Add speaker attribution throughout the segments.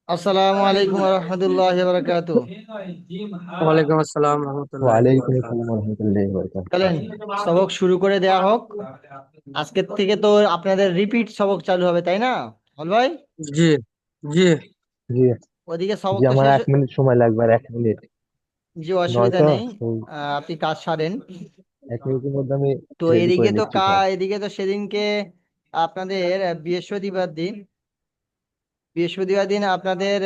Speaker 1: আসসালামু আলাইকুম রহমতুল্লাহ বারাকাতু।
Speaker 2: ওয়ালাইকুম আসসালাম রহমতুল্লাহ
Speaker 3: ওয়ালাইকুম
Speaker 2: বরকাত।
Speaker 3: আসসালাম রহমতুল্লাহি বারাকাতুহু।
Speaker 1: চলেন সবক শুরু করে দেয়া হোক। আজকের থেকে তো আপনাদের রিপিট সবক চালু হবে, তাই না হল ভাই?
Speaker 2: জি জি
Speaker 3: জি।
Speaker 1: ওদিকে
Speaker 3: জি,
Speaker 1: সবক তো
Speaker 3: আমার
Speaker 1: শেষ।
Speaker 3: 1 মিনিট সময় লাগবে, আর 1 মিনিট
Speaker 1: যে অসুবিধা
Speaker 3: নয়তো
Speaker 1: নেই,
Speaker 3: ওই
Speaker 1: আপনি কাজ সারেন।
Speaker 3: 1 মিনিটের মধ্যে আমি
Speaker 1: তো
Speaker 3: রেডি
Speaker 1: এদিকে
Speaker 3: করে
Speaker 1: তো
Speaker 3: নিচ্ছি সব।
Speaker 1: এদিকে তো সেদিনকে আপনাদের বৃহস্পতিবার দিন আপনাদের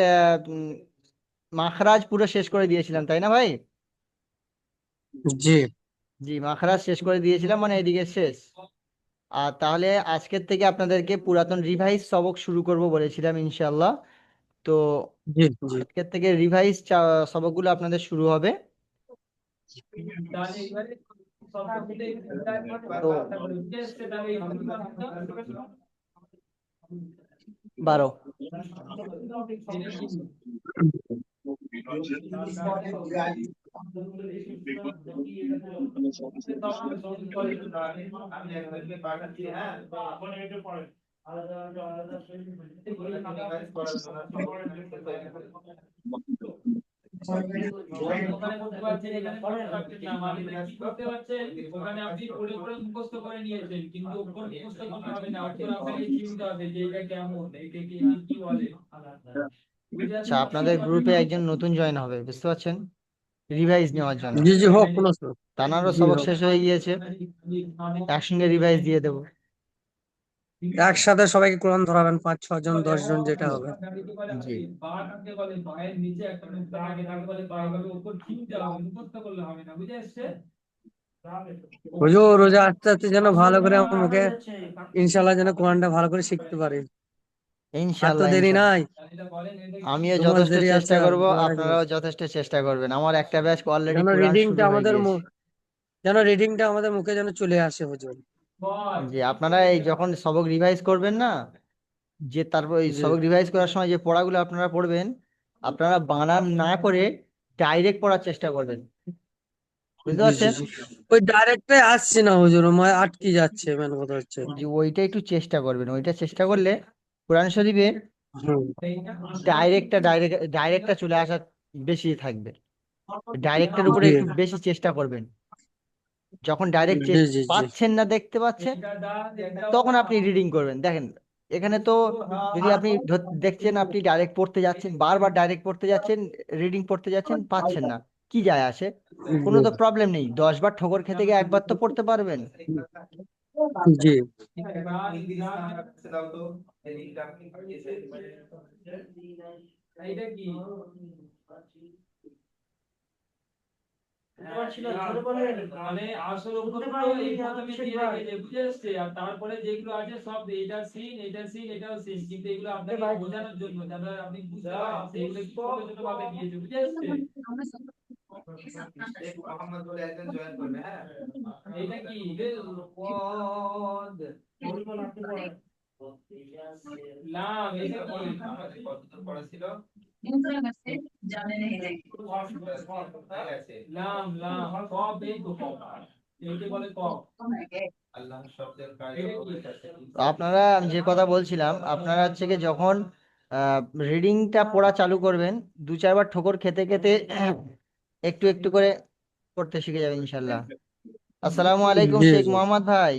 Speaker 1: মাখরাজ পুরো শেষ করে দিয়েছিলাম, তাই না ভাই?
Speaker 2: জি
Speaker 1: জি, মাখরাজ শেষ করে দিয়েছিলাম, মানে এদিকে শেষ। আর তাহলে আজকের থেকে আপনাদেরকে পুরাতন রিভাইজ সবক শুরু করব বলেছিলাম ইনশাল্লাহ। তো
Speaker 2: জি জি
Speaker 1: আজকের থেকে রিভাইজ সবকগুলো আপনাদের শুরু হবে। তো 12। ওখানে করতে পারছেন, এখানে করতে পারছেন না, মানে কি করতে পারছেন? ওখানে আপনি পড়ে পড়ে মুখস্থ করে নিয়েছেন, কিন্তু ওপর মুখস্থ করতে হবে না, ওপর আপনাকে চিনতে হবে যে এটা কেমন, এটা কি কি বলে। আচ্ছা, আপনাদের গ্রুপে একজন নতুন জয়েন হবে, বুঝতে পারছেন, রিভাইজ নেওয়ার জন্য।
Speaker 2: জি জি হোক কোনো
Speaker 1: তানারও
Speaker 2: জি
Speaker 1: সবক
Speaker 2: হোক।
Speaker 1: শেষ হয়ে গিয়েছে, একসঙ্গে রিভাইজ দিয়ে দেবো।
Speaker 2: একসাথে সবাইকে কোরআন ধরাবেন, 5-6 জন 10 জন যেটা হবে।
Speaker 1: জি।
Speaker 2: হুজুর রোজা আস্তে আস্তে যেন ভালো করে আমার মুখে ইনশাল্লাহ যেন কোরআনটা ভালো করে শিখতে পারি। আর তো
Speaker 1: ইনশাল্লাহ
Speaker 2: দেরি
Speaker 1: ইনশাল্লাহ।
Speaker 2: নাই,
Speaker 1: আমিও
Speaker 2: 2 মাস
Speaker 1: যথেষ্ট
Speaker 2: দেরি আছে
Speaker 1: চেষ্টা
Speaker 2: আর
Speaker 1: করব,
Speaker 2: দোয়া রাখবেন।
Speaker 1: আপনারাও যথেষ্ট চেষ্টা করবেন। আমার একটা ব্যাচ অলরেডি
Speaker 2: যেন
Speaker 1: কোরআন
Speaker 2: রিডিংটা
Speaker 1: শুরু হয়ে
Speaker 2: আমাদের
Speaker 1: গিয়েছে।
Speaker 2: যেন রিডিংটা আমাদের মুখে যেন চলে আসে হুজুর।
Speaker 1: জি, আপনারা এই যখন সবক রিভাইজ করবেন না, যে তারপর এই
Speaker 2: জি
Speaker 1: সবক রিভাইজ করার সময় যে পড়াগুলো আপনারা পড়বেন, আপনারা বানান না করে ডাইরেক্ট পড়ার চেষ্টা করবেন, বুঝতে
Speaker 2: জি জি
Speaker 1: পারছেন?
Speaker 2: জি ওই ডাইরেক্টে আসছে না হুজুর, আমার আটকে যাচ্ছে, মেন কথা হচ্ছে।
Speaker 1: যে ওইটা একটু চেষ্টা করবেন, ওইটা চেষ্টা করলে কোরআন শরীফে
Speaker 2: হুম
Speaker 1: ডাইরেক্টটা চলে আসা বেশি থাকবে। ডাইরেক্টের উপরে
Speaker 2: জি
Speaker 1: একটু বেশি চেষ্টা করবেন। যখন ডাইরেক্ট
Speaker 2: জি জি জি
Speaker 1: পাচ্ছেন না, দেখতে পাচ্ছেন, তখন আপনি রিডিং করবেন। দেখেন, এখানে তো যদি আপনি দেখছেন আপনি ডাইরেক্ট পড়তে যাচ্ছেন, বারবার ডাইরেক্ট পড়তে যাচ্ছেন, রিডিং পড়তে যাচ্ছেন, পাচ্ছেন না, কি যায় আসে? কোনো তো প্রবলেম নেই, 10 বার ঠোকর খেতে গিয়ে একবার তো পড়তে পারবেন।
Speaker 2: জি জি
Speaker 1: মানে আসল অক্ষরগুলো এই প্রথমে দিয়ে রেখেছে, বুঝে এসছে, আর তারপরে যেগুলো আছে সব এটা সিন, এটা সিন, এটাও সিন, কিন্তু এগুলো আপনাকে বোঝানোর জন্য, যাতে আপনি বুঝতে পারেন সেগুলো কি ছোট ছোট ভাবে দিয়েছে, বুঝে এসছে। শেখ মোহাম্মদ বলে একজন জয়েন করবে, হ্যাঁ। এটা কি পদ লাম, এটা কি আমাদের কতদূর পড়া ছিল? হয়ে গেছে। লাম লাম কব, এই তো কব, একে বলে কব। আল্লাহ শব্দের কায়দা আছে। আপনারা, আমি যে কথা বলছিলাম, আপনারা হচ্ছে কি যখন রিডিংটা পড়া চালু করবেন, 2-4 বার ঠোকর খেতে খেতে একটু একটু করে পড়তে শিখে যাবেন ইনশাল্লাহ। আসসালামু আলাইকুম
Speaker 2: জি
Speaker 1: শেখ
Speaker 2: জি
Speaker 1: মোহাম্মদ ভাই।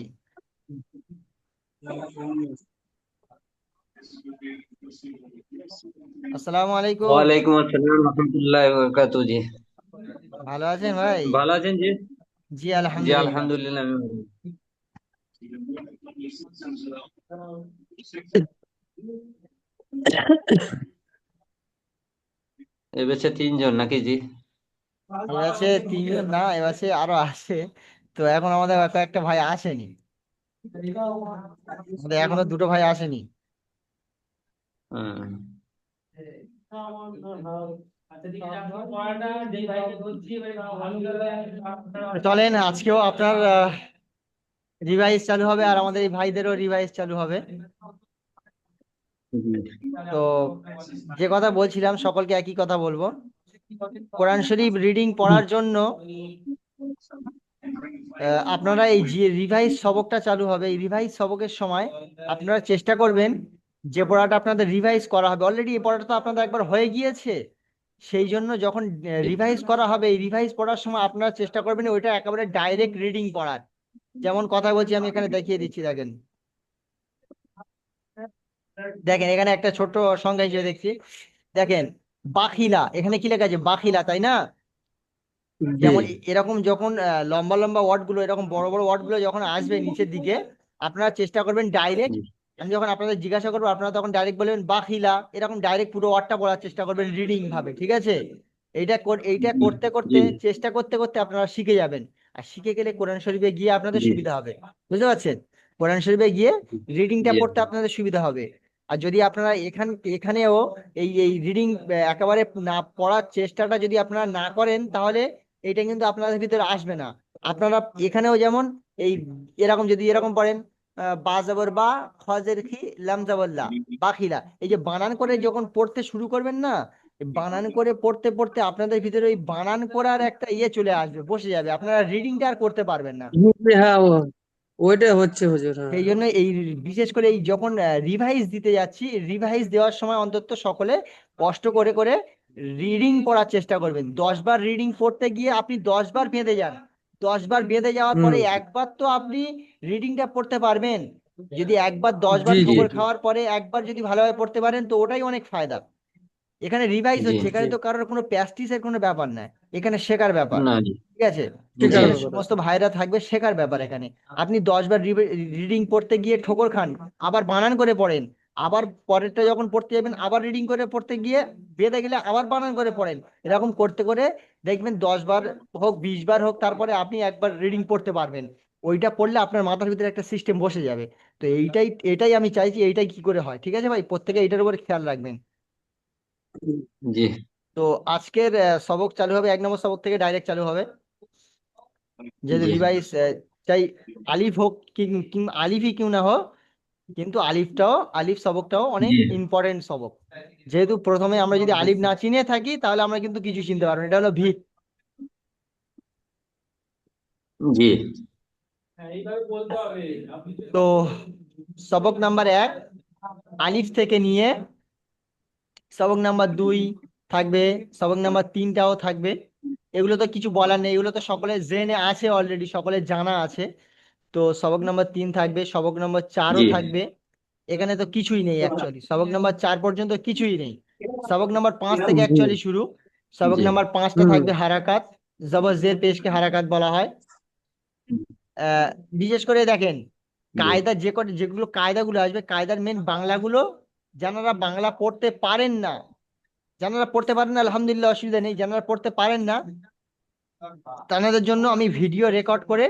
Speaker 1: আসসালামু আলাইকুম।
Speaker 4: ওয়ালাইকুম আসসালাম রহমতুল্লাহ বরকাতুহু। জি
Speaker 1: ভালো আছেন ভাই?
Speaker 4: ভালো আছেন জি?
Speaker 1: জি
Speaker 4: জি
Speaker 1: আলহামদুলিল্লাহ।
Speaker 4: আলহামদুলিল্লাহ আমি ভালো। এবেছে 3 জন নাকি জি?
Speaker 1: এবারে 3 জন না, এবারে আরো আছে। তো এখন আমাদের কয়েকটা ভাই আসেনি, আমাদের এখনো 2টো ভাই আসেনি।
Speaker 4: হুম।
Speaker 1: চলেন আজকেও আপনার রিভাইজ চালু হবে, আর আমাদের এই ভাইদেরও রিভাইজ চালু হবে।
Speaker 4: জি
Speaker 1: তো যে কথা বলছিলাম, সকলকে একই কথা বলবো। কোরআন শরীফ রিডিং পড়ার জন্য আপনারা এই যে রিভাইজ সবকটা চালু হবে, এই রিভাইজ সবকের সময় আপনারা চেষ্টা করবেন যে পড়াটা আপনাদের রিভাইজ করা হবে, অলরেডি এই পড়াটা তো আপনাদের একবার হয়ে গিয়েছে। সেই জন্য যখন রিভাইজ করা হবে, এই রিভাইজ পড়ার সময় আপনারা চেষ্টা করবেন ওইটা একেবারে ডাইরেক্ট রিডিং পড়ার। যেমন কথা বলছি, আমি এখানে দেখিয়ে দিচ্ছি, দেখেন দেখেন এখানে একটা ছোট্ট সংজ্ঞা হিসেবে দেখছি। দেখেন, বাখিলা, এখানে কি লেখা আছে? বাখিলা, তাই না?
Speaker 2: জি
Speaker 1: যেমন এরকম যখন লম্বা লম্বা ওয়ার্ড গুলো, এরকম বড় বড় ওয়ার্ড গুলো যখন আসবে নিচের দিকে, আপনারা চেষ্টা করবেন ডাইরেক্ট,
Speaker 4: জি
Speaker 1: আমি যখন আপনাদের জিজ্ঞাসা করবো আপনারা তখন ডাইরেক্ট বলবেন বাখিলা, এরকম ডাইরেক্ট পুরো ওয়ার্ডটা বলার চেষ্টা করবেন রিডিং ভাবে, ঠিক আছে? এইটা করতে করতে,
Speaker 4: জি
Speaker 1: চেষ্টা করতে করতে আপনারা শিখে যাবেন। আর শিখে গেলে কোরআন শরীফে গিয়ে আপনাদের
Speaker 4: জি
Speaker 1: সুবিধা হবে। বুঝতে পারছেন? কোরআন শরীফে গিয়ে রিডিংটা
Speaker 4: জি
Speaker 1: পড়তে আপনাদের সুবিধা হবে। আর যদি আপনারা এখানেও এই রিডিং একেবারে না পড়ার চেষ্টাটা যদি আপনারা না করেন, তাহলে এটা কিন্তু আপনাদের ভিতরে আসবে না। আপনারা এখানেও যেমন এই এরকম যদি এরকম পড়েন, বা জবর বা, খ জের খি, লাম জবর লা, বাখিলা, এই যে বানান করে যখন পড়তে শুরু করবেন না, এই বানান করে পড়তে পড়তে আপনাদের ভিতরে ওই বানান করার একটা ইয়ে চলে আসবে, বসে যাবে, আপনারা রিডিংটা আর করতে পারবেন না।
Speaker 2: হ্যাঁ ওইটাই হচ্ছে হুজুর। হ্যাঁ
Speaker 1: সেই জন্য এই বিশেষ করে এই যখন রিভাইজ দিতে যাচ্ছি, রিভাইজ দেওয়ার সময় অন্তত সকলে কষ্ট করে করে রিডিং পড়ার চেষ্টা করবেন। 10 বার রিডিং পড়তে গিয়ে আপনি 10 বার বেঁধে যান, 10 বার বেঁধে যাওয়ার
Speaker 2: হুম
Speaker 1: পরে একবার তো আপনি রিডিংটা পড়তে পারবেন। যদি একবার 10 বার
Speaker 2: জি জি
Speaker 1: ঠোকর খাওয়ার পরে একবার যদি ভালোভাবে পড়তে পারেন, তো ওটাই অনেক ফায়দা। এখানে রিভাইজ
Speaker 4: জি
Speaker 1: হচ্ছে, এখানে তো কারোর কোনো প্র্যাকটিসের কোনো ব্যাপার নাই, এখানে শেখার ব্যাপার।
Speaker 4: না জি
Speaker 1: ঠিক আছে? তো
Speaker 2: ঠিক
Speaker 4: জি
Speaker 1: যে
Speaker 2: আছে
Speaker 1: সমস্ত ভাইরা থাকবে, শেখার ব্যাপার এখানে। আপনি 10 বার রিডিং পড়তে গিয়ে ঠোকর খান, আবার বানান করে পড়েন, আবার পরেরটা যখন পড়তে যাবেন আবার রিডিং করে পড়তে গিয়ে বেঁধে গেলে আবার বানান করে পড়েন, এরকম করতে করে দেখবেন 10 বার হোক 20 বার হোক, তারপরে আপনি একবার রিডিং পড়তে পারবেন। ওইটা পড়লে আপনার মাথার ভিতরে একটা সিস্টেম বসে যাবে। তো এইটাই এটাই আমি চাইছি, এইটাই কি করে হয়, ঠিক আছে ভাই? প্রত্যেকে এইটার উপর খেয়াল রাখবেন।
Speaker 4: জি
Speaker 1: তো আজকের সবক চালু হবে, 1 নম্বর সবক থেকে ডাইরেক্ট চালু হবে। যেহেতু
Speaker 4: জি
Speaker 1: রিভাইস চাই, আলিফ হোক কি আলিফই কিউ না হোক, কিন্তু আলিফ সবকটাও অনেক
Speaker 4: জি
Speaker 1: ইম্পর্টেন্ট সবক। যেহেতু প্রথমে আমরা যদি আলিফ না চিনে থাকি, তাহলে আমরা কিন্তু কিছু চিনতে পারবো না, এটা হলো ভিত।
Speaker 4: জি
Speaker 1: তো সবক নাম্বার 1 আলিফ থেকে নিয়ে সবক নাম্বার 2 থাকবে, সবক নাম্বার 3টাও থাকবে। এগুলো তো কিছু বলার নেই, এগুলো তো সকলে জেনে আছে, অলরেডি সকলে জানা আছে। তো সবক নাম্বার 3 থাকবে, সবক নাম্বার 4ও
Speaker 4: জি
Speaker 1: থাকবে। এখানে তো কিছুই নেই অ্যাকচুয়ালি, সবক নাম্বার 4 পর্যন্ত কিছুই নেই। সবক নাম্বার 5 থেকে
Speaker 2: জি
Speaker 1: অ্যাকচুয়ালি শুরু। সবক
Speaker 4: জি
Speaker 1: নাম্বার 5টা
Speaker 2: হুম
Speaker 1: থাকবে হারাকাত, জবর জের পেশকে হারাকাত বলা হয়। আহ বিশেষ করে দেখেন,
Speaker 4: জি
Speaker 1: কায়দা যেগুলো কায়দাগুলো আসবে, কায়দার মেন বাংলাগুলো যারা বাংলা পড়তে পারেন না, যারা পড়তে পারেন না আলহামদুলিল্লাহ, অসুবিধা নেই। যারা পড়তে পারেন না, তাদের জন্য আমি ভিডিও রেকর্ড করে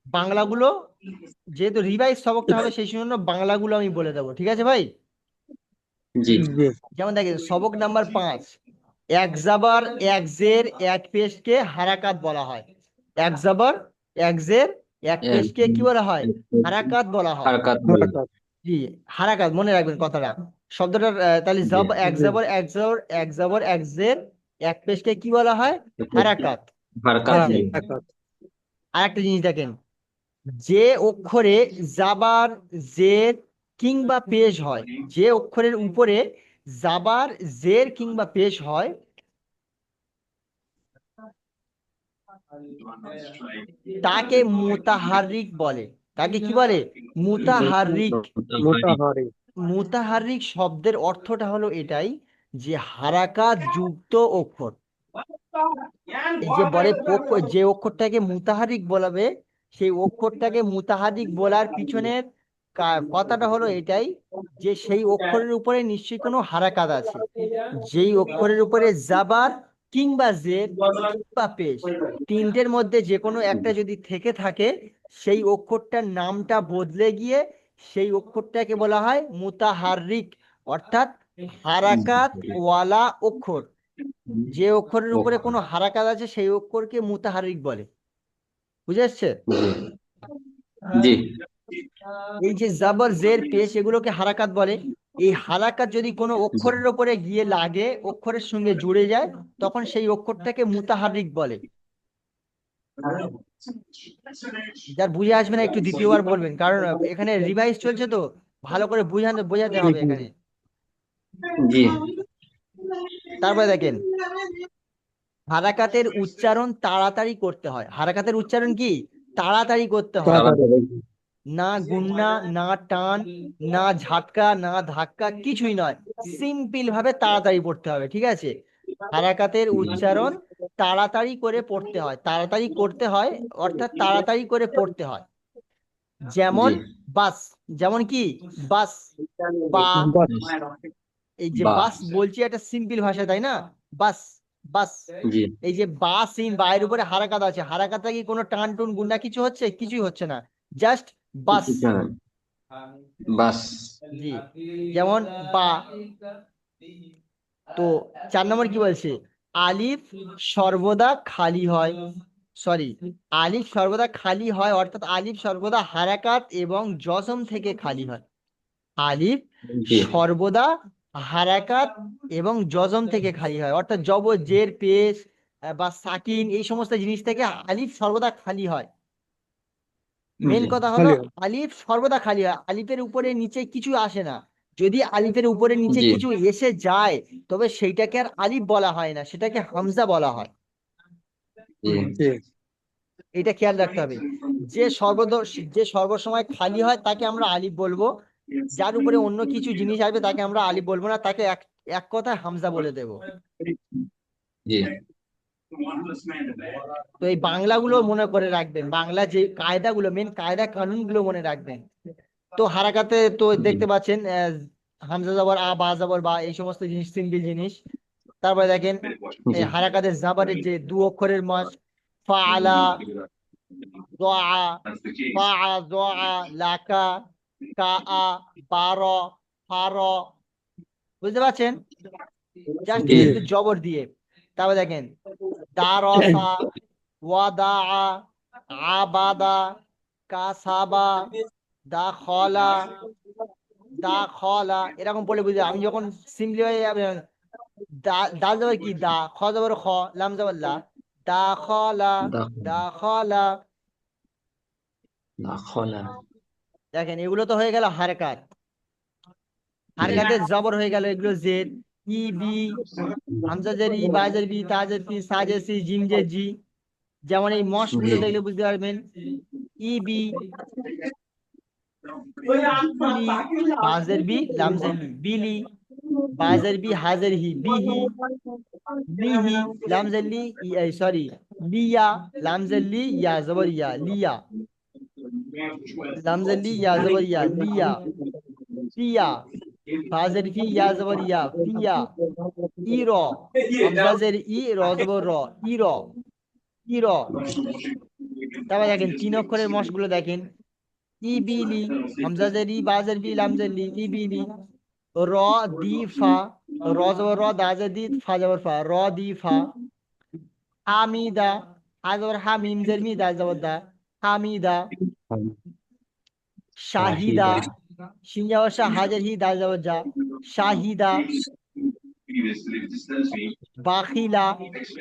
Speaker 1: বাংলাগুলো, যেহেতু রিভাইজ সবকটা হবে সেই জন্য বাংলাগুলো আমি বলে দেবো, ঠিক আছে ভাই?
Speaker 4: জি
Speaker 2: জি
Speaker 1: যেমন দেখেন সবক নাম্বার 5, এক জাবার এক জের এক পেশকে হারাকাত বলা হয়। এক জাবার এক জের এক পেশকে কি বলা হয়? হারাকাত বলা হয়।
Speaker 4: হারকাত বলে
Speaker 2: হঠাৎ।
Speaker 1: জি, হারাকাত মনে রাখবেন কথাটা, শব্দটার তাহলে
Speaker 4: জি
Speaker 1: এক
Speaker 2: জি
Speaker 1: জাবর এক জবর এক জাবর এক জের এক পেশকে কি বলা হয়? হারাকাত। ঠিক
Speaker 4: হারকাত
Speaker 1: আছে?
Speaker 4: জি
Speaker 2: হঠাৎ।
Speaker 1: আর একটা জিনিস দেখেন, যে অক্ষরে জাবার জের কিংবা পেশ হয়, যে অক্ষরের উপরে জাবার জের কিংবা পেশ হয়, তাকে মুতাহারিক বলে। তাকে কি বলে? মুতাহারিক।
Speaker 2: মোটাহারি।
Speaker 1: মুতাহারিক শব্দের অর্থটা হলো এটাই, যে হারাকাত যুক্ত অক্ষর। এই যে বলে যে অক্ষরটাকে মুতাহারিক বলাবে, সেই অক্ষরটাকে মুতাহারিক বলার পিছনের কথাটা হলো এটাই, যে সেই অক্ষরের উপরে নিশ্চয়ই কোনো হারাকাত আছে। যেই অক্ষরের উপরে জাবার কিংবা জের কিংবা পেশ, তিনটের মধ্যে যে কোনো একটা যদি থেকে থাকে, সেই অক্ষরটার নামটা বদলে গিয়ে সেই অক্ষরটাকে বলা হয় মুতাহারিক, অর্থাৎ হারাকাত ওয়ালা অক্ষর। যে অক্ষরের উপরে কোনো হারাকাত আছে সেই অক্ষরকে মুতাহারিক বলে। বুঝে আসছে?
Speaker 4: জি
Speaker 1: এই যে জাবর জের পেশ এগুলোকে হারাকাত বলে। এই হারাকাত যদি কোনো
Speaker 4: জি
Speaker 1: অক্ষরের উপরে গিয়ে লাগে, অক্ষরের সঙ্গে জুড়ে যায়, তখন সেই অক্ষরটাকে মুতাহারিক বলে। যার বুঝে আসবে না একটু দ্বিতীয়বার বলবেন, কারণ এখানে রিভাইজ চলছে তো, ভালো করে বোঝাতে
Speaker 2: জি
Speaker 1: হবে
Speaker 2: জি
Speaker 1: এখানে।
Speaker 4: জি
Speaker 1: তারপরে দেখেন হারাকাতের উচ্চারণ তাড়াতাড়ি করতে হয়। হারাকাতের উচ্চারণ কি? তাড়াতাড়ি করতে হয়।
Speaker 2: তাড়াতাড়ি।
Speaker 4: তাড়াতাড়ি
Speaker 1: না গুন্না, না টান, না ঝাটকা, না ধাক্কা, কিছুই নয়। সিম্পল ভাবে তাড়াতাড়ি পড়তে হবে, ঠিক আছে? হারাকাতের উচ্চারণ তাড়াতাড়ি করে পড়তে হয়, তাড়াতাড়ি করতে হয়, অর্থাৎ তাড়াতাড়ি করে পড়তে হয়। যেমন
Speaker 4: জি
Speaker 1: বাস, যেমন কি বাস, বা,
Speaker 2: বাস।
Speaker 1: এই যে
Speaker 4: বা
Speaker 1: বাস বলছি একটা সিম্পল ভাষা, তাই না? বাস, বাস।
Speaker 4: জি
Speaker 1: এই যে বা সিন, বায়ের উপরে হারাকাত আছে, হারাকাতে কি কোনো টান টুন গুন্ডা কিছু হচ্ছে? কিছুই হচ্ছে না, জাস্ট বাস।
Speaker 4: কিছু না। বাস
Speaker 1: জি, যেমন বা। তো 4 নম্বর কি বলছে? আলিফ সর্বদা খালি হয়, সরি, আলিফ সর্বদা খালি হয়, অর্থাৎ আলিফ সর্বদা হারাকাত এবং জজম থেকে খালি হয়। আলিফ
Speaker 4: জি
Speaker 1: সর্বদা হারাকাত এবং জজম থেকে খালি হয়, অর্থাৎ জবর জের পেশ বা সাকিন এই সমস্ত জিনিস থেকে আলিফ সর্বদা খালি হয়। মেন
Speaker 4: জি
Speaker 1: কথা হলো
Speaker 2: খালি হয়।
Speaker 1: আলিফ সর্বদা খালি হয়, আলিফের উপরে নিচে কিছু আসে না। যদি আলিফের উপরে নিচে
Speaker 4: জি
Speaker 1: কিছু এসে যায় তবে সেইটাকে আর আলিফ বলা হয় না, সেটাকে হামজা বলা হয়।
Speaker 4: জি
Speaker 2: জি
Speaker 1: এটা খেয়াল রাখতে হবে। যে সর্বদ যে সর্বসময় খালি হয় তাকে আমরা আলিফ বলবো, যার উপরে অন্য কিছু জিনিস আসবে তাকে আমরা আলিফ বলবো না, তাকে এক এক কথায় হামজা বলে দেব।
Speaker 4: জি
Speaker 1: তো এই বাংলাগুলো মনে করে রাখবেন, বাংলা যে কায়দাগুলো, মেন কায়দা কানুন গুলো মনে রাখবেন। তো হারাকাতে তো
Speaker 4: জি
Speaker 1: দেখতে পাচ্ছেন হামজা জবর আ, বা জবর বা, এই সমস্ত জিনিস সিম্পল জিনিস। তারপরে দেখেন এই
Speaker 4: জি
Speaker 1: হারাকাতের জাবারের যে দু অক্ষরের মাস, ফাআলা, যআ, ফাআ, যআ, লাকা, কাআ, বার, ফার, বুঝতে পারছেন? জাস্ট
Speaker 4: জি
Speaker 1: শুধু জবর দিয়ে। তারপরে দেখেন দারসা, ওয়াদা, আবাদা, কাসাবা, দাখলা, দাখলা, এরকম বলে বুঝে। আমি যখন সিম্পলি দাল জবর কি দা, খ জবর খ, লাম জবর লা, দাখলা, দাখলা।
Speaker 4: দাখলা
Speaker 1: দেখেন এগুলো তো হয়ে গেল হারকাত।
Speaker 4: জি
Speaker 1: হারকাতের জবর হয়ে গেল এগুলো জের, ই বি, হামজা জের ই, বা জের বি, তা জের পি, সা জের সি, জিম জের জি। যেমন এই মশ
Speaker 4: জি
Speaker 1: গুলো দেখলে বুঝতে পারবেন। ই বি, বিলি, বাজের বি, লামজের লি, বিলি, বাজের বি, হাজের হি, বিহি, লিহি, লামজের লি, সরি, লিয়া, লামজের লি, ইয়া জবর ইয়া, লিয়া, লামজের লি, ইয়া জবর ইয়া, লিয়া, পিয়া, বাজের ফি, ইয়া জবর ইয়া, পিয়া, ইর, হামজাজের ই, র জবর র, ইর, ইর। তারপর দেখেন 3 অক্ষরের মশগুলো দেখেন। ইবিলি, হামজাজের ই, বাজের বি, লামজের লি, ইবিলি, র দি ফা, র জবর র, দাজের দি, ফা জবর ফা, র দি ফা। হামিদা, হা জবর হা, মিম জের মি, দাল জবর দা, হামিদা। শাহিদা,
Speaker 4: শাহিদা
Speaker 1: শিন জবর শাহ, হাজের হি, দাল জবর যা, শাহিদা। বাখিলা,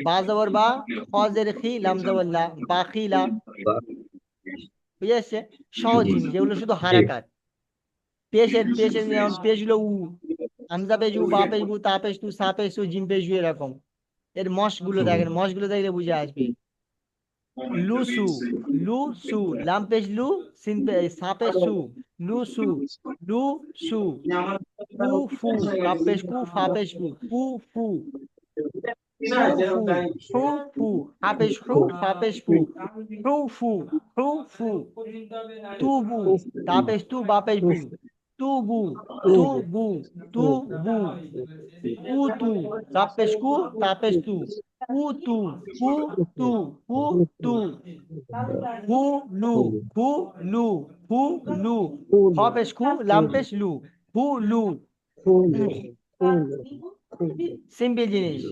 Speaker 1: বা জবর বা, হজের খি, লাম জবর লা, বাখিলা। বুঝে আসছে? সহজ
Speaker 4: জি
Speaker 1: জিনিস, যেগুলো শুধু
Speaker 4: জি
Speaker 1: হারাকাত। পেশের পেশের যেমন পেশ গুলো উ, হামজা পেশ উ, বা পেশ বু, তা পেশ তু, সা পেশ তু, জিম পেশ জু, এরকম। এর মশ গুলো দেখেন, মশ গুলো দেখলে বুঝে আসবে। লুসু, লুসু, লাম পেশ লু, সিন পেশ, সা পেশ সু, লুসু, লুসু। কুফু, কাপ পেশ কু, ফা পেশ কু, কুফু, কুফু, হুফু, হা পেশ হু, ফা পেশ ফু, হুফু, হুফু। তুবু, তা পেশ তু, বা পেশ বু, তুবু, তুবু, তুবু। উতু, কাপ পেশ কু, তা পেশ তু, উতু, উতু, উতু। হুলু, হুলু, হুলু, খ পেশ খু, লাম পেশ লু, হুলু। সিম্পল জিনিস।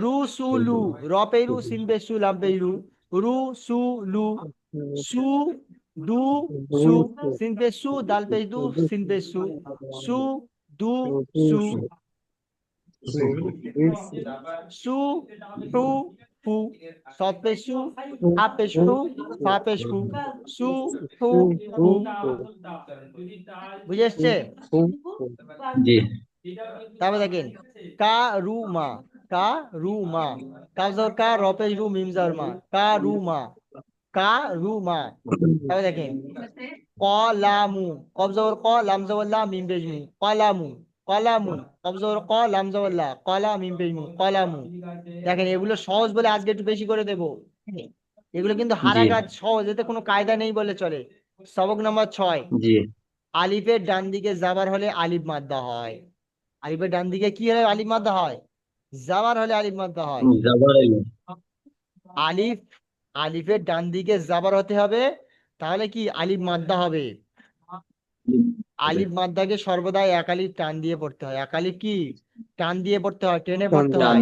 Speaker 1: রুসুলু, র পেরু, সিন পেশু, লাম পেরু, রুসুলু। সু, দু, সু, সিন পেশু, দাল পেশু, সিন পেশু, সু, দু, সু। সু, হু, ফু, সৎ পেশু, হা পেশু, ফা পেশু, সু, হু, ফু। বুঝে এসছে?
Speaker 4: জি
Speaker 1: তারপরে দেখেন কা রু মা, কা রু মা, কাফ জবর কা, র পেশ রু, মিম জবর মা, কা রু মা, কা রু মা। তারপরে দেখেন কলামু, কফ জবর ক, লাম জবর লা, মিম পেশ মু, কলামু, কলামু, কফ জবর ক, লাম জবর লা, কলা, মিম পেশ মু, কলামু। দেখেন এগুলো সহজ বলে আজকে একটু বেশি করে দেবো। এগুলো কিন্তু
Speaker 4: জি
Speaker 1: হারাকাত সহজ, এতে কোনো কায়দা নেই বলে চলে। সবক নাম্বার 6,
Speaker 4: জি
Speaker 1: আলিফের ডান দিকে জাবার হলে আলিফ মাদ্দা হয়। আলিফের ডান দিকে কি হলে আলিফ মাদ্দা হয়? জাবার হলে আলিফ মাদ্দা হয়।
Speaker 4: জবর
Speaker 1: আলিফ, আলিফের ডান দিকে জাবার হতে হবে, তাহলে কি আলিফ মাদ্দা হবে। আলিফ মাদ্দাকে সর্বদা এক আলিফ টান দিয়ে পড়তে হয়। এক আলিফ কি টান দিয়ে পড়তে হয়, টেনে পড়তে হয়।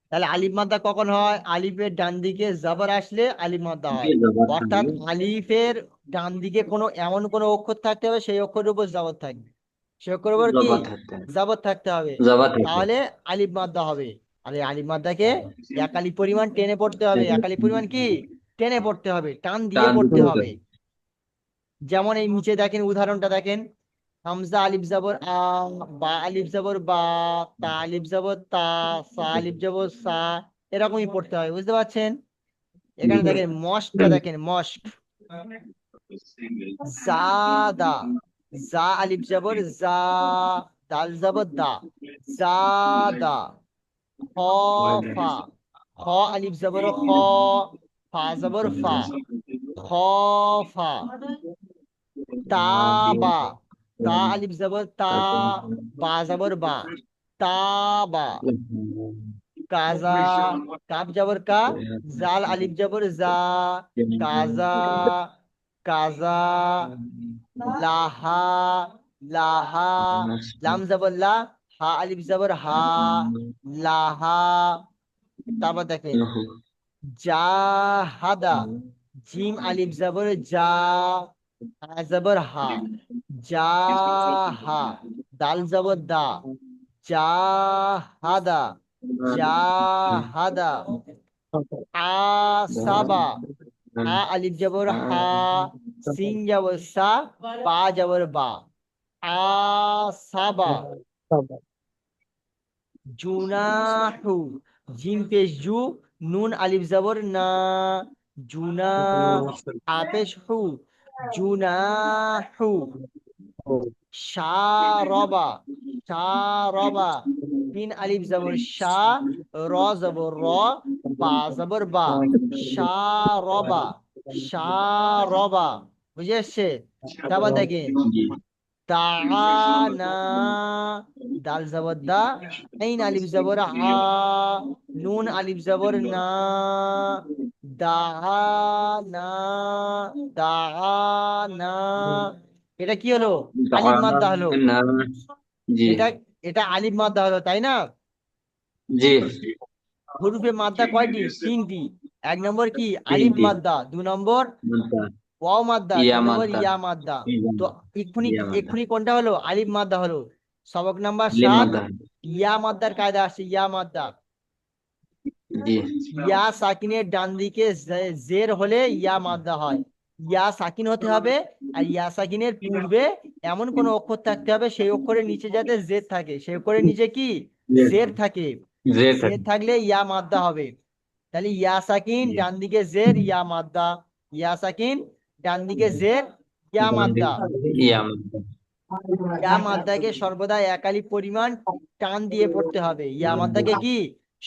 Speaker 1: তাহলে আলিফ মাদ্দা কখন হয়? আলিফের ডান দিকে জাবার আসলে আলিফ মাদ্দা হয়। অর্থাৎ আলিফের ডান দিকে কোনো এমন কোনো অক্ষর থাকতে হবে সেই অক্ষরের উপর জাবর থাকবে, সে অক্ষরের উপর কি
Speaker 4: জবর থাকতে হবে।
Speaker 1: জাবর থাকতে হবে,
Speaker 4: জবর থাকতে হবে।
Speaker 1: তাহলে আলিফ মাদ্দা হবে। আর এই আলিফ মাদ্দাকে এক আলিফ পরিমাণ টেনে পড়তে হবে। এক আলিফ পরিমাণ কি টেনে পড়তে হবে, টান দিয়ে
Speaker 4: টান দিতে
Speaker 1: পড়তে
Speaker 4: হবে।
Speaker 1: হবে। যেমন এই নিচে দেখেন উদাহরণটা দেখেন, হামজা আলিফ জবর আ, বা আলিফ জবর বা, তা আলিফ জবর তা, সা আলিফ জবর সা, এরকমই পড়তে হয়, বুঝতে পারছেন? এখানে দেখেন মস্কটা দেখেন, মস্ক, জাদা, জা আলিফ জবর জা, দাল জবর দা, জাদা। খ, ফা, খ আলিফ জবর খ, ফা জবর ফা, খ, ফা। তাবা, তা আলিফ জবর তা, বা জবর বা, তাবা। কাজা, কাপ জবর কা, জাল আলিফ জবর জা, কাজা, কাজা। লাহা, লাহা, লাম জবর লা, হা আলিফ জবর হা, লাহা। তারপর দেখেন জাহাদা, জিম আলিফ জবর জা, হা জবর হা, জাহা, দাল জবর দা, জাহাদা, জাহাদা। আসাবা, হা আলিফ জবর হা, সিন জবর সা, বা জবর বা, আসাবা। জুনাহু, জিম পেশ জু, নুন আলিফ জবর না, জুনা, আপেশ হু, জুনাহু। শারবা, শারবা, তিন আলিফ জবর শা, র জবর র, বা জবর বা, শারবা, শারবা। বুঝে এসছে? তারপর দেখেন
Speaker 4: জি
Speaker 1: দানা, দাল জবর দা, আইন আলিফ জবর হা, নুন আলিফ জবর না, দাহানা, দাহানা। এটা কি হলো? আলিফ মাদ্দা হলো।
Speaker 4: না জি
Speaker 1: এটা, এটা আলিফ মাদ্দা হলো, তাই না?
Speaker 4: জি
Speaker 1: হরুফে মাদ্দা কয়টি? 3টি। এক নম্বর কি আলিফ
Speaker 4: তিনটি
Speaker 1: মাদ্দা, 2 নম্বর
Speaker 4: মাদ্দা
Speaker 1: ওয়াও মাদ্দা,
Speaker 4: ইয়া
Speaker 1: 3 নম্বর
Speaker 4: মাদ্দা
Speaker 1: ইয়া মাদ্দা। তো এক্ষুনি,
Speaker 4: ইয়া মাদ্দা
Speaker 1: এক্ষুনি কোনটা হলো? আলিফ মাদ্দা হলো। সবক নাম্বার
Speaker 4: লিম
Speaker 1: 7,
Speaker 4: মাদ্দা
Speaker 1: ইয়া মাদ্দার কায়দা আসছে, ইয়া মাদ্দা।
Speaker 4: জি
Speaker 1: ইয়া সাকিনের ডান দিকে জের হলে ইয়া মাদ্দা হয়। ইয়া সাকিন হতে হবে, আর ইয়া সাকিনের পূর্বে এমন কোন অক্ষর থাকতে হবে সেই অক্ষরের নিচে যাতে জের থাকে, সেই অক্ষরের নিচে কি জের থাকে।
Speaker 4: যে
Speaker 1: জের থাকলে ইয়া মাদ্দা হবে। তাহলে ইয়া সাকিন ডান দিকে জের, ইয়া মাদ্দা। ইয়া সাকিন ডান দিকে জের, ইয়া মাদ্দা।
Speaker 4: ইয়া মাদ্দা
Speaker 1: ইয়া মাদ্দাকে সর্বদা এক আলিফ পরিমাণ টান দিয়ে পড়তে হবে। ইয়া মাদ্দাকে কি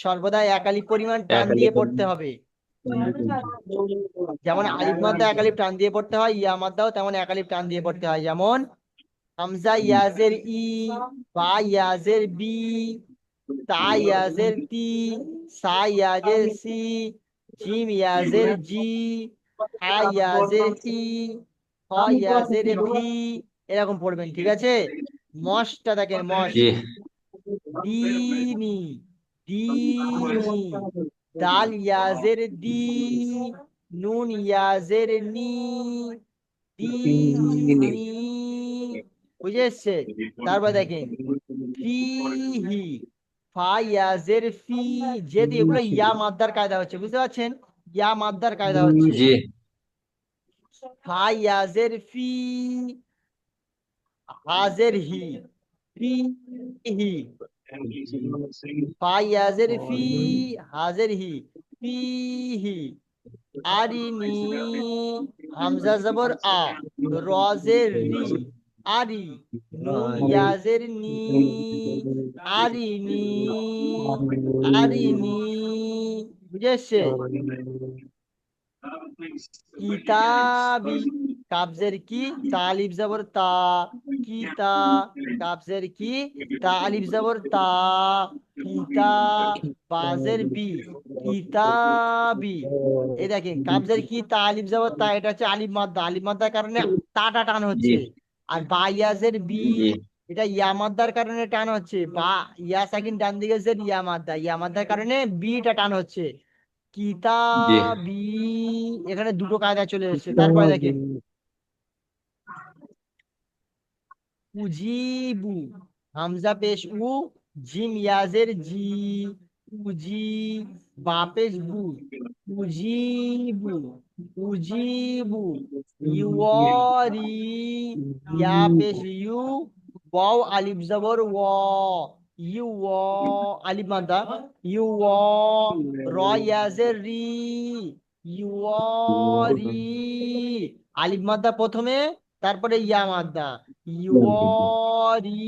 Speaker 1: সর্বদা এক আলিফ পরিমাণ টান দিয়ে পড়তে হবে। যেমন আলিফ মাদ্দা এক আলিফ টান দিয়ে পড়তে হয়, ইয়া মাদ্দাও তেমন এক আলিফ টান দিয়ে পড়তে হয়। যেমন হামজা ইয়াজের ই, বা ইয়াজের বি, তা ইয়াজের তি, সা ইয়াজের সি, জিম ইয়াজের জি, হা ইয়াজের হি, হ ইয়াজের ফি। এরকম পড়বেন, ঠিক আছে? মশটা দেখেন, মশ,
Speaker 4: জি
Speaker 1: দিনি, দিনি, দাল ইয়াজের দি, নুন ইয়াজের নি, দিনি। বুঝে এসছে? তারপর দেখেন ফিহি, ফা ইয়াজের ফি, যেহেতু এগুলো ইয়া মাদ্দার কায়দা হচ্ছে, বুঝতে পারছেন? ইয়া মাদ্দার কায়দা হচ্ছে।
Speaker 4: জি
Speaker 1: ফা ইয়াজের ফি, হাজের হি, ফিহি, ফা ইয়াজের ফি, হাজের হি, ফিহি। আরিনি, হামজা জবর আ, রজের রি, আরি, নুন ইয়াজের নি, আরিনি, আরিনি। বুঝে এসছে? কিতাবি, কাবজের কি, তালিব জবর তা, কিতা, কাবজের কি, তালিব জবর তা, কিতা, বাজের বি, কিতাবি। এই দেখেন কাবজের কি, তালিব জবর তা, এটা হচ্ছে আলিফ মাদ্দা, আলিফ মাদ্দার কারণে তাটা টান
Speaker 4: জি
Speaker 1: হচ্ছে। আর বা ইয়াজের বি,
Speaker 4: জি
Speaker 1: এটা ইয়া মাদ্দার কারণে টান হচ্ছে। বা ইয়া সাকিন ডান দিকে যে ইয়া মাদ্দা, ইয়া মাদ্দার কারণে বিটা টান হচ্ছে।
Speaker 4: জি
Speaker 1: কিতাবি, এখানে দুটো কায়দা চলে এসেছে। তারপরে দেখেন উজিবু, হামজা পেশ উ, জিম ইয়াজের জি, উজি, বা পেশ বু, উজিবু, উজিবু। ইউয়ারি, ইয়া পেশ ইউ, ওয়াও আলিফ জবর ওয়া, ইউ ওয়া, আলিফ মাদ্দা, ইউ ওয়া, র ইয়াজের রি, ইউয়ারি, আলিফ মাদ্দা প্রথমে, তারপরে ইয়া মাদ্দা, ইউয়ারি।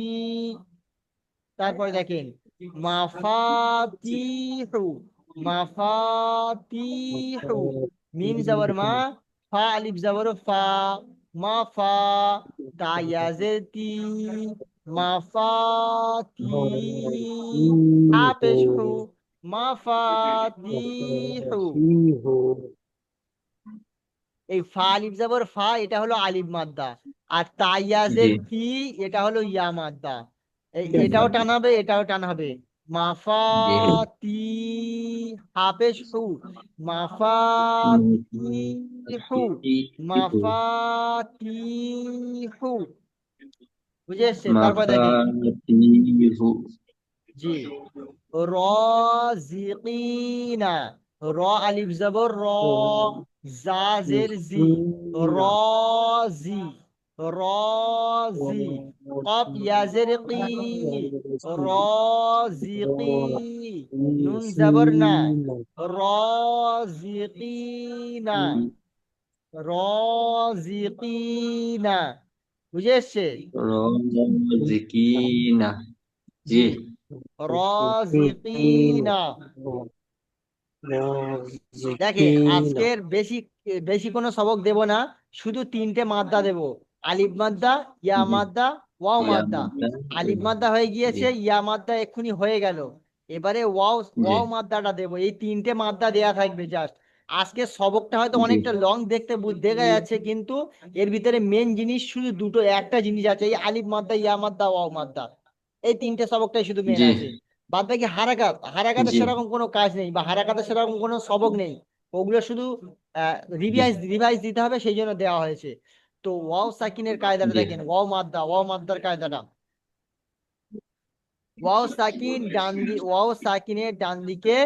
Speaker 1: তারপরে দেখেন মাফাতিহু, মাফাতিহু, মিম জবর মা, ফা আলিফ জবর ফা, মাফা, তা ইয়াজের তি, মাফাতি, হা পেশ হু, মাফাতিহু। এই ফা আলিফ জবর ফা, এটা হলো আলিফ মাদ্দা। আর
Speaker 4: জি
Speaker 1: তাইয়াজের ফি, এটা হলো ইয়া মাদ্দা। এটাও টান হবে, এটাও টান হবে।
Speaker 4: জি
Speaker 1: মাফাতি, হাফেজ হু, মাফাতি হু, মাফাতি হু। বুঝে এসছে? তারপর দেখেন
Speaker 4: মাফাতিহু
Speaker 1: জি, রাজিকিনা, র আলিফ জবর র, জাজের জি, রাজি, রাজি, কফ ইয়াজের কি, রাজিকি, নুন জবর না, রাজিকিনা, রাজিকিনা। বুঝে এসছে?
Speaker 4: রাজিকিনা
Speaker 1: জি,
Speaker 4: জি
Speaker 1: রাজিকিনা। দেখেন আজকের বেশি বেশি কোনো সবক দেব না, শুধু তিনটে মাদ্দা দেব। আলিফ মাদ্দা, ইয়া
Speaker 4: জি
Speaker 1: মাদ্দা, ওয়াও
Speaker 4: ইয়া
Speaker 1: মাদ্দা।
Speaker 4: মাদ্দা
Speaker 1: আলিফ মাদ্দা হয়ে
Speaker 4: জি
Speaker 1: গিয়েছে, ইয়া মাদ্দা এক্ষুনি হয়ে গেল। এবারে ওয়াও,
Speaker 4: জি
Speaker 1: ওয়াও মাদ্দাটা দেবো। এই তিনটে মাদ্দা দেয়া থাকবে জাস্ট। আজকে সবকটা হয়তো
Speaker 4: জি
Speaker 1: অনেকটা লং দেখতে দেখা যাচ্ছে, কিন্তু এর ভিতরে মেন জিনিস শুধু দুটো, একটা জিনিস আছে, এই আলিফ মাদ্দা, ইয়া মাদ্দা, ওয়াও মাদ্দা। এই তিনটে সবকটাই শুধু মেন
Speaker 4: জি
Speaker 1: আছে। বাদ বাকি হারাকাত, হারাকাতের
Speaker 4: জি
Speaker 1: সেরকম কোনো কাজ নেই, বা হারাকাতের সেরকম কোনো সবক নেই। ওগুলো শুধু রিভাইজ রিভাইজ দিতে হবে, সেই জন্য দেওয়া হয়েছে। তো ওয়াও সাকিনের কায়দাটা
Speaker 4: জি
Speaker 1: দেখেন, ওয়াও মাদ্দা, ওয়াও মাদ্দার কায়দাটা। ওয়াও সাকিন ডান ওয়াও সাকিনের ডান দিকে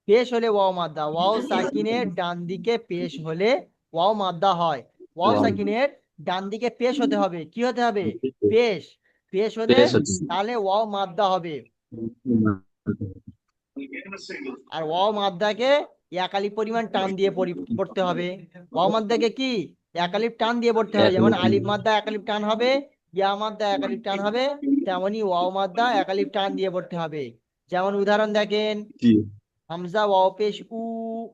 Speaker 1: পেশ হলে ওয়াও মাদ্দা, ওয়াও সাকিনের ডান দিকে পেশ হলে ওয়াও মাদ্দা হয়। ওয়াও
Speaker 4: ওয়াও
Speaker 1: সাকিনের ডান দিকে পেশ হতে হবে, কি হতে হবে? পেশ, পেশ হলে
Speaker 4: বেশ হচ্ছে
Speaker 1: তাহলে ওয়াও মাদ্দা হবে। আর ওয়াও মাদ্দাকে একালিপ পরিমাণ টান দিয়ে পড়তে হবে। ওয়াও মাদ্দাকে কি একালিপ টান দিয়ে পড়তে হবে,
Speaker 4: এক
Speaker 1: যেমন
Speaker 4: মিনিট
Speaker 1: আলিফ মাদ্দা একালিপ টান হবে, ইয়া মাদ্দা একালিপ টান হবে, তেমনি ওয়াও মাদ্দা একালিপ টান দিয়ে পড়তে হবে। যেমন উদাহরণ দেখেন,
Speaker 4: জি
Speaker 1: হামজা ওয়াও পেশ উ,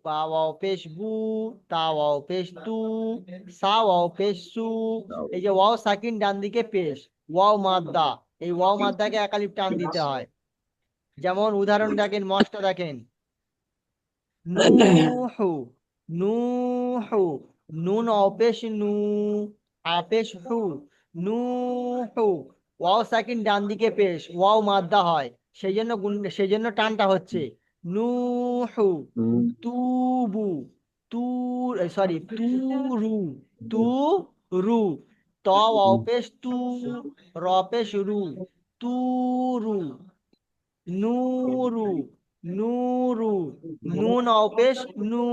Speaker 1: বা ওয়াও পেশ বু, তা ওয়াও পেশ তু, সা ওয়াও পেশ সু। এই যে ওয়াও সাকিন ডান দিকে পেশ, ওয়াও মাদ্দা, এই ওয়াও মাদ্দাকে একালিপ টান দিতে হয়। যেমন উদাহরণ দেখেন, মশটা দেখেন, নুহু, নুহু, নুন অপেশ নু, আপেশ হু, নুহু। ওয়াও সাকিন ডান দিকে পেশ, ওয়াও মাদ্দা হয়, সেই জন্য সেই জন্য টানটা হচ্ছে নুহু। তুবু, তু, সরি তুরু, তু রু, ত ওয়াও পেশ তু, র পেশ রু, তুরু। নূরু, নূরু, নুন অপেশ নু,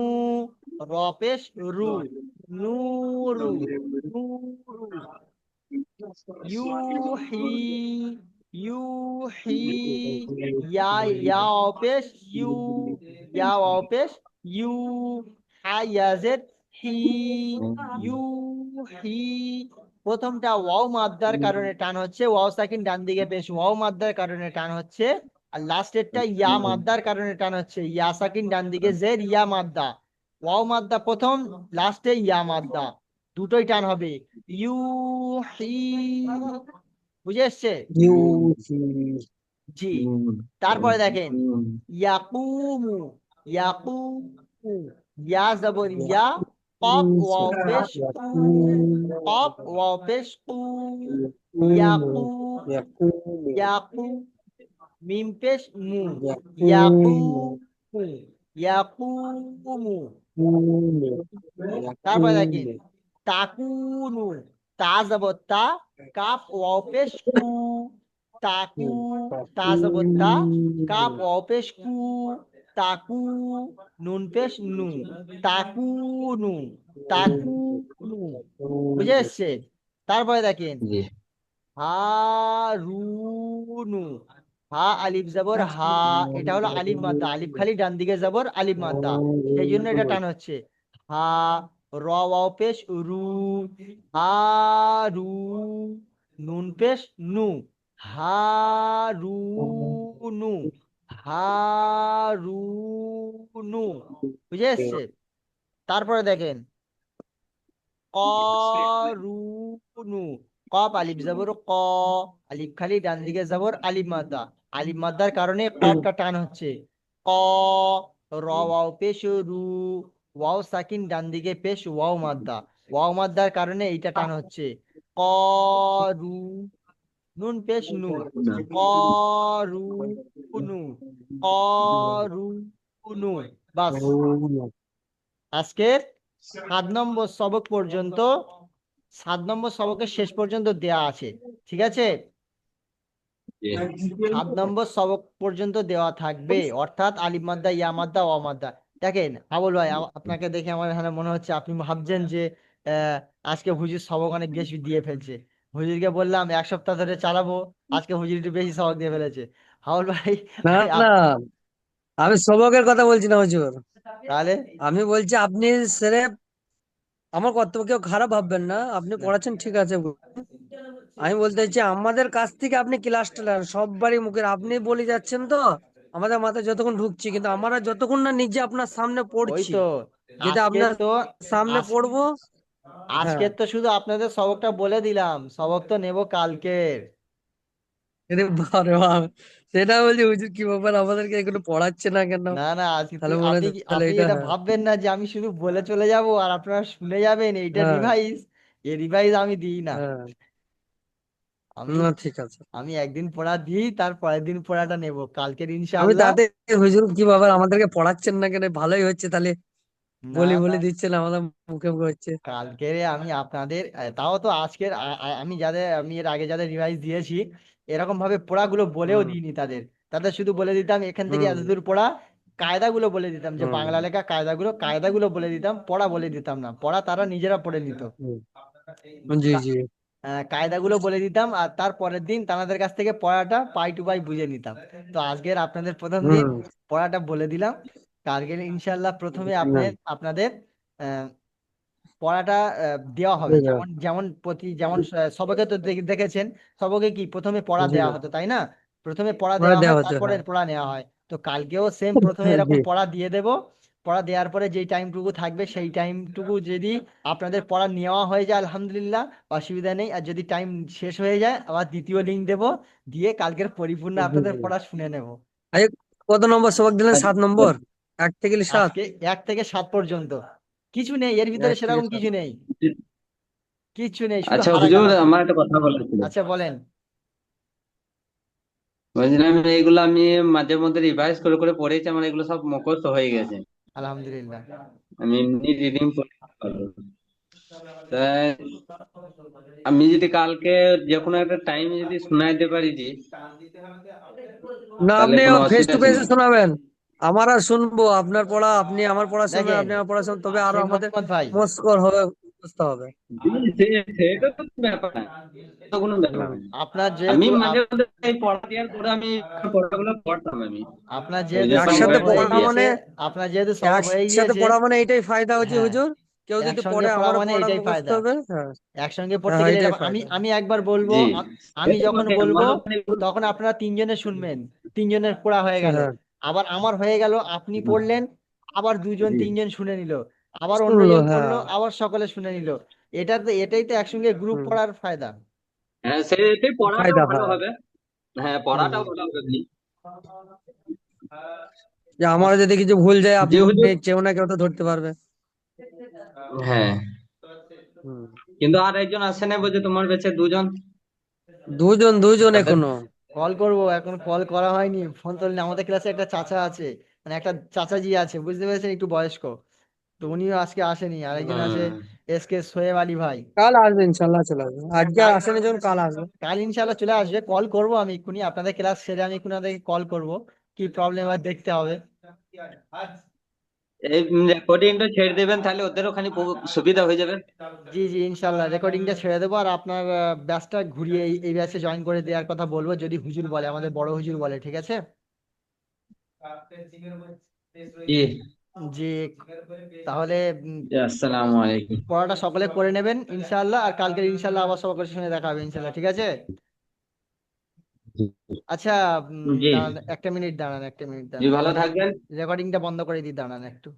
Speaker 1: রপেশ রু, নূরু, নূরু। ইউহি ইউহি ইয়া ওয়াও পেশ ইয়া ওয়াও পেশ ইউ হায়াজের হি ইউহি। প্রথমটা ওয়াও মাদ্দার কারণে টান হচ্ছে, ওয়াও সাকিন ডান দিকে পেশ ওয়াও মাদ্দার কারণে টান হচ্ছে। আর লাস্টেরটা ইয়া মাদ্দার কারণে টান হচ্ছে, ইয়া সাকিন ডান দিকে জের ইয়া মাদ্দা। ওয়াও মাদ্দা প্রথম, লাস্টে ইয়া মাদ্দা, দুটোই টান হবে। ইউহি, বুঝে এসছে?
Speaker 2: ইউহি
Speaker 1: জি। তারপরে দেখেন ইয়াকুমু ইয়াকুমু, ইয়া জবর ইয়া, কফ ওয়াও পেশ কু, কফ ওয়াও পেশ কু, ইয়াকু ইয়াকু, মিম পেশ মু, ইয়াকুমু ইয়াকুমু। তারপরে দেখেন তাকুনু, তা জবর তা, কাফ ওয়াও পেশ কু, তাকু, তা জবর তা, কাফ ওয়াও পেশ কু, তাকু, নুন পেশ নু, তাকুনু তাকুনু। বুঝে এসছে? তারপরে দেখেন
Speaker 4: জি
Speaker 1: হারুনু, হা আলিফ জবর হা, এটা হলো আলিফ মাদ্দা, আলিফ খালি ডান দিকে জবর আলিফ মাদ্দা, সেই জন্য এটা টান হচ্ছে। হা, র ওয়াও পেশ রু, হারু, নুন পেশ নু, হারুনু হারুনু। বুঝে এসছে? তারপরে দেখেন করুনু, কফ আলিফ জবর ক, আলিফ খালি ডান দিকে জবর আলিফ মাদ্দা, আলিফ মাদ্দার কারণে কফটা টান হচ্ছে। ক, র ওয়াও পেশ রু, ওয়াও সাকিন ডান দিকে পেশ ওয়াও মাদ্দা, ওয়াও মাদ্দার কারণে এইটা টান হচ্ছে। করু, নুন পেশ নু, করুনু করুনু। বাস, আজকের 7 নম্বর সবক পর্যন্ত, 7 নম্বর সবকের শেষ পর্যন্ত দেয়া আছে, ঠিক আছে?
Speaker 4: জি
Speaker 1: 7 নম্বর সবক পর্যন্ত দেওয়া থাকবে, অর্থাৎ আলিফ মাদ্দা, ইয়া মাদ্দা, ওয়া মাদ্দা। দেখেন আবুল ভাই, আপনাকে দেখে আমার এখানে মনে হচ্ছে আপনি ভাবছেন যে আহ, আজকে হুজুর সবক অনেক বেশি দিয়ে ফেলছে। হুজুরকে বললাম 1 সপ্তাহ ধরে চালাবো, আজকে হুজুর একটু বেশি সবক দিয়ে ফেলেছে। হাউল ভাই,
Speaker 2: না না, আমি সবকের কথা বলছি না হুজুর,
Speaker 1: তাহলে
Speaker 2: আমি বলছি আপনি স্রেফ আমার কর্তব্য, কেউ খারাপ ভাববেন না, আপনি পড়াচ্ছেন ঠিক আছে, আমি বলতে চাইছি আমাদের কাছ থেকে আপনি ক্লাসটা নেন, সববারই মুখের আপনি বলে যাচ্ছেন তো, আমাদের মাথায় যতক্ষণ ঢুকছি, কিন্তু আমরা যতক্ষণ না নিজে আপনার সামনে
Speaker 1: ওই
Speaker 2: পড়ছি,
Speaker 1: তো
Speaker 2: যেটা
Speaker 1: আজকে
Speaker 2: আপনার
Speaker 1: তো
Speaker 2: সামনে
Speaker 1: আজ
Speaker 2: পড়বো।
Speaker 1: আজকে
Speaker 2: হ্যাঁ,
Speaker 1: তো শুধু আপনাদের সবকটা বলে দিলাম, সবক তো নেব কালকের।
Speaker 2: এরে বারে বাপ, সেটা বলছি হুজুর কি ব্যাপার, আমাদেরকে এগুলো পড়াচ্ছে না কেন?
Speaker 1: না না, আজকে
Speaker 2: তাহলে মনে হয় তাহলে
Speaker 1: আপনি
Speaker 2: এটা,
Speaker 1: এটা
Speaker 2: হ্যাঁ
Speaker 1: ভাববেন না যে আমি শুধু বলে চলে যাব আর আপনারা শুনে যাবেন, এইটা
Speaker 2: হ্যাঁ
Speaker 1: রিভাইজ, এই রিভাইজ আমি দিই না।
Speaker 2: হ্যাঁ,
Speaker 1: আমি
Speaker 2: না ঠিক আছে।
Speaker 1: আমি একদিন পড়া দিই, তার পরের দিন পড়াটা নেব কালকের
Speaker 2: আমি
Speaker 1: ইনশাআল্লাহ।
Speaker 2: তাতে হুজুর কি ব্যাপার, আমাদেরকে পড়াচ্ছেন না কেন, ভালোই হচ্ছে তাহলে,
Speaker 1: না
Speaker 2: বলি
Speaker 1: না,
Speaker 2: বলি দিচ্ছেন আমাদের মুখে মুখে হচ্ছে।
Speaker 1: কালকের আমি আপনাদের তাও তো আজকের আমি এর আগে যাদের রিভাইজ দিয়েছি, এরকম ভাবে পড়াগুলো বলেও
Speaker 2: হুম
Speaker 1: দিইনি তাদের। তাদের শুধু বলে দিতাম এখান থেকে
Speaker 2: হুম
Speaker 1: এতদূর পড়া, কায়দাগুলো বলে দিতাম, যে
Speaker 2: হুম
Speaker 1: বাংলা লেখা কায়দাগুলো বলে দিতাম, পড়া বলে দিতাম না, পড়া তারা নিজেরা পড়ে নিত।
Speaker 2: জি জি।
Speaker 1: কায়দাগুলো বলে দিতাম, আর তার পরের দিন তাদের কাছ থেকে পড়াটা পাই টু পাই বুঝে নিতাম। তো আজকের আপনাদের প্রথম দিন,
Speaker 2: হুম
Speaker 1: পড়াটা বলে দিলাম। কালকে ইনশাল্লাহ প্রথমে আপনাদের আহ, পড়াটা দেওয়া হবে,
Speaker 2: ঠিক
Speaker 1: যেমন
Speaker 2: আছে।
Speaker 1: যেমন যেমন সবকে তো দেখেছেন, সবকে কি প্রথমে পড়া
Speaker 2: জি,
Speaker 1: দেওয়া হতো তাই না? প্রথমে পড়া
Speaker 2: পরে
Speaker 1: দেওয়া হয়,
Speaker 2: দেওয়া হচ্ছে,
Speaker 1: তারপরে
Speaker 2: হ্যাঁ।
Speaker 1: পড়া নেওয়া হয়। তো কালকেও সেম প্রথমে
Speaker 2: জি
Speaker 1: এরকম পড়া দিয়ে দেব। পড়া দেওয়ার পরে যেই টাইমটুকু থাকবে সেই টাইমটুকু যদি আপনাদের পড়া নেওয়া হয়ে যায় আলহামদুলিল্লাহ, অসুবিধা নেই। আর যদি টাইম শেষ হয়ে যায় আবার দ্বিতীয় লিঙ্ক দেব, দিয়ে কালকের পরিপূর্ণ
Speaker 2: জি
Speaker 1: আপনাদের
Speaker 2: জি।
Speaker 1: পড়া শুনে নেব।
Speaker 2: আরে, কত নম্বর সবক দিলেন? 7 নম্বর, 1 থেকে 7?
Speaker 1: আজকে 1 থেকে 7 পর্যন্ত, কিছু নেই এর ভিতরে,
Speaker 2: এক থেকে
Speaker 1: সেরকম
Speaker 2: সাত
Speaker 1: কিছু নেই, কিছু নেই, শুধু
Speaker 4: আচ্ছা হুজুর,
Speaker 1: হারাগান আছে।
Speaker 4: আমার একটা কথা বলার ছিল।
Speaker 1: আচ্ছা বলেন।
Speaker 4: বলছিলাম এইগুলো আমি মাঝে মধ্যে রিভাইজ করে করে পড়েছি, আমার এগুলো সব মুখস্থ হয়ে গেছে।
Speaker 1: আলহামদুলিল্লাহ।
Speaker 4: আমি এমনি রিডিং পড়তে পারবো। তাই আমি যদি কালকে যে কোনো একটা টাইমে যদি শোনাইতে পারি যে,
Speaker 2: না,
Speaker 4: তাহলে
Speaker 2: আপনি
Speaker 4: কোনো
Speaker 2: ফেস
Speaker 4: অসুবিধা
Speaker 2: টু
Speaker 4: আছে
Speaker 2: ফেস
Speaker 4: না?
Speaker 2: শোনাবেন, আমার আর শুনবো আপনার পড়া, আপনি আমার পড়া শুনবেন,
Speaker 1: দেখেন
Speaker 2: আপনি আমার পড়া শুনবেন, তবে আরো
Speaker 1: শেখ
Speaker 2: আমাদের
Speaker 1: মোহাম্মদ ভাই,
Speaker 2: মস্কর হবে, বুঝতে হবে।
Speaker 4: সেটা তো ব্যাপার না, তো কোনো ব্যাপার
Speaker 2: হুম।
Speaker 4: না।
Speaker 1: আপনার
Speaker 4: আমি
Speaker 1: যেহেতু
Speaker 4: মাঝে মধ্যে এই পড়া দেওয়ার পরে আমি পড়াগুলো পড়তাম আমি,
Speaker 1: আপনার
Speaker 4: ওই
Speaker 1: যেহেতু
Speaker 4: যে
Speaker 1: স্বভাব
Speaker 2: একসাথে
Speaker 4: সংখ্যায়
Speaker 1: হয়ে
Speaker 2: পড়া
Speaker 4: পড়া।
Speaker 1: গিয়েছে,
Speaker 2: মানে
Speaker 1: আপনার যেহেতু স্বভাব হয়ে
Speaker 2: একসাথে
Speaker 1: গিয়েছে,
Speaker 2: পড়া মানে এটাই ফায়দা হচ্ছে
Speaker 1: হ্যাঁ,
Speaker 2: হুজুর, কেউ যদি
Speaker 1: একসঙ্গে
Speaker 2: পড়ে
Speaker 1: পড়া
Speaker 2: আমারও
Speaker 1: মানে
Speaker 2: পড়াটা
Speaker 1: এটাই
Speaker 2: মুখস্থ
Speaker 1: ফায়দা।
Speaker 2: হবে। হ্যাঁ,
Speaker 1: একসঙ্গে পড়তে
Speaker 2: হ্যাঁ,
Speaker 1: গেলে
Speaker 2: এটাই
Speaker 1: যেমন আমি
Speaker 2: ফায়দা।
Speaker 1: আমি একবার বলবো,
Speaker 4: জি,
Speaker 1: আমি
Speaker 4: এটা
Speaker 1: যখন
Speaker 4: বটে,
Speaker 1: বলবো
Speaker 4: আমারও মানে
Speaker 1: তখন আপনারা তিনজনে শুনবেন, তিনজনের পড়া হয়ে গেল,
Speaker 2: হ্যাঁ,
Speaker 1: আবার আমার হয়ে গেল, আপনি পড়লেন, আবার দুজন
Speaker 4: জি,
Speaker 1: তিনজন শুনে নিল, আবার
Speaker 2: শুনলো,
Speaker 1: অন্যজন
Speaker 2: হ্যাঁ।
Speaker 1: পড়লো, আবার সকলে শুনে নিল। এটাই তো একসঙ্গে গ্রুপ
Speaker 2: হুম,
Speaker 1: পড়ার ফায়দা।
Speaker 4: হ্যাঁ সেটাই, পড়াটাও
Speaker 2: ফায়দা
Speaker 4: ভালো
Speaker 2: হয়।
Speaker 4: হবে। হ্যাঁ,
Speaker 2: হুম,
Speaker 4: পড়াটাও ভালো হবে ভাই।
Speaker 2: যে আমার যদি কিছু ভুল যায়
Speaker 4: যে হুজুর,
Speaker 2: কেউ না কেউ তো ধরতে পারবে।
Speaker 4: হ্যাঁ,
Speaker 2: হুম।
Speaker 4: কিন্তু আর একজন আসে না বলছে তোমার বেঁচে দুজন,
Speaker 2: দুজন দুজন
Speaker 4: তাদের।
Speaker 2: এখনো।
Speaker 1: কল করব, এখন কল করা হয়নি, ফোন তুলনি। আমাদের ক্লাসে একটা চাচা আছে, মানে একটা চাচাজি আছে, বুঝতে পেরেছেন, একটু বয়স্ক, তো উনিও আজকে আসেনি। আরেকজন আছে, এসকে সোহেব আলী ভাই,
Speaker 2: কাল আসবে, ইনশাল্লাহ চলে আসবে। আজকে আর
Speaker 1: কাল
Speaker 2: আসেনি যখন কাল আসবে।
Speaker 1: কাল ইনশাল্লাহ চলে আসবে। কল করব আমি এক্ষুনি, আপনাদের ক্লাস সেরে আমি এক্ষুনি আপনাদেরকে কল করব, কি প্রবলেম আর দেখতে হবে।
Speaker 4: এই রেকর্ডিংটা ছেড়ে দেবেন, তাহলে ওদের ওখানে সুবিধা হয়ে যাবে।
Speaker 1: জি জি, ইনশাল্লাহ রেকর্ডিংটা ছেড়ে দেবো, আর আপনার ব্যাচটা ঘুরিয়ে এই ব্যাচে জয়েন করে দেওয়ার কথা বলবো, যদি হুজুর বলে, আমাদের বড় হুজুর বলে, ঠিক আছে।
Speaker 4: জি,
Speaker 1: জি, তাহলে
Speaker 4: আসসালামু আলাইকুম।
Speaker 1: পড়াটা সকলে করে নেবেন ইনশাআল্লাহ, আর কালকে ইনশাআল্লাহ আবার সকলের সঙ্গে দেখা হবে ইনশাআল্লাহ, ঠিক আছে।
Speaker 3: জি
Speaker 1: আচ্ছা,
Speaker 4: জি,
Speaker 1: দাঁড়ান একটা মিনিট, দাঁড়ান একটা মিনিট,
Speaker 4: জি,
Speaker 1: দাঁড়ান,
Speaker 4: ভালো থাকবেন।
Speaker 1: রেকর্ডিংটা বন্ধ করে দিই, দাঁড়ান একটু।